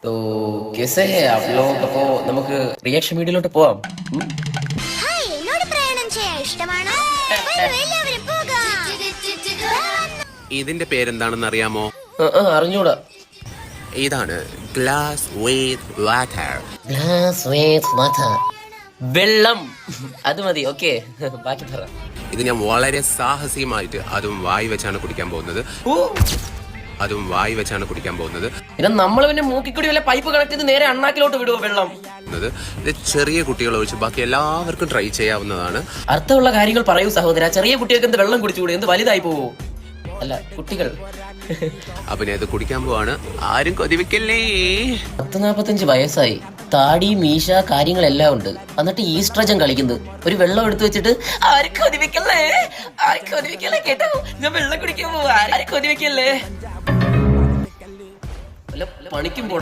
तो कैसे है आप लोग? അപ്പോ നമുക്ക് റിയാക്ഷൻ വീഡിയോയിലോട്ട് പോവാം. ഹായ്, എന്നോട് പ്രയാണം ചെയ്യാൻ ഇഷ്ടമാണോ? വരൂ, എല്ലാവരും പോകാം. ഇതിന്റെ പേരെന്താണെന്ന് അറിയാമോ? അറിഞ്ഞൂടാ. ഇതാണ് glass with water. Glass with water. വെള്ളം. അത് മതി. ഓക്കെ, ബാക്കി പറ. ഇത് ഞാൻ വളരെ സാഹസികമായിട്ട് അതും വായി വെച്ചാണ് കുടിക്കാൻ പോകുന്നത്. പിന്നെ നമ്മൾ പിന്നെ മൂക്കിക്കൂടി വല്ല പൈപ്പ് കണക്ട് ചെയ്ത് നേരെ അണ്ണാക്കിലോട്ട് വിടുവോ വെള്ളം? ഇത് ചെറിയ കുട്ടികൾ ഒഴിച്ച് ബാക്കി എല്ലാവർക്കും ട്രൈ ചെയ്യാവുന്നതാണ്. അർത്ഥമുള്ള കാര്യങ്ങൾ പറയൂ സഹോദര. ചെറിയ കുട്ടികൾക്ക് എന്ത് വെള്ളം കുടിച്ചുകൂടെ? എന്ത് വലുതായി പോവോ? അല്ല, കുട്ടികൾ. അപ്പൊ ഞാൻ ഇത് കുടിക്കാൻ പോവാണ്. ആരും കൊതിവെക്കല്ലേ. 45 വയസ്സായി, താടി മീശ കാര്യങ്ങളെല്ലാം ഉണ്ട്. എന്നിട്ട് ഈസ്ട്രജൻ കളിക്കുന്നത്. ഒരു വെള്ളം എടുത്തു വെച്ചിട്ട് ആരും കൊതിവെക്കല്ലേ കേട്ടോ, ഞാൻ വെള്ളം കുടിക്കാൻ പോവാ, ആരും കൊതിവെക്കല്ലേ. പണിക്കും പോടാ.